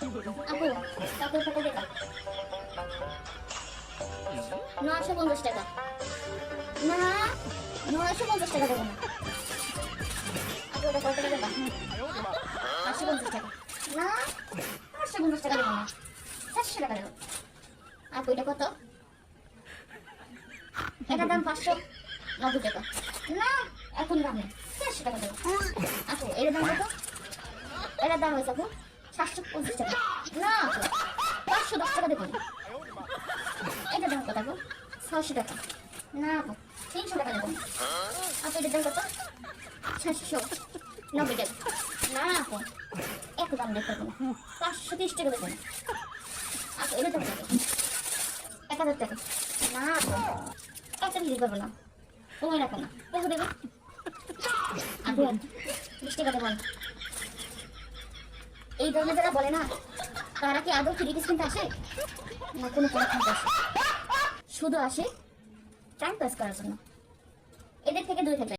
আপু কাপড় ফাটা দেবা 950 টাকা না 950 টাকা দেবো না আপু এটা কত টাকা দেবা 850 টাকা না 850 টাকা দেবো না 700 টাকা দেবো আপু এটা কত এটার দাম 590 টাকা না এখন দাম নেই 400 টাকা দেবো আপু এটার দাম কত এটার দাম হয়েছে আপু 750 টাকা না আপু 510 টাকা দেবো এটার দাম কত আপু 600 টাকা না আপু 300 টাকা দেবো আপু এটার দাম কত 790 টাকা না আপু এত দাম দেখতে পাবো না 530 টাকা দেবো আপু এটার দাম কত 1000 টাকা না আপু একটা দিতে পারবো না সময় রাখো না দেখো দেবো আপু 20 টাকা দেবো এই ধরনের যারা বলে না তারা কি আদৌ ফ্রি পিস কিনতে আসে না কোনো কিনতে আসে শুধু আসে টাইম পাস করার জন্য এদের থেকে দূরে থাকবে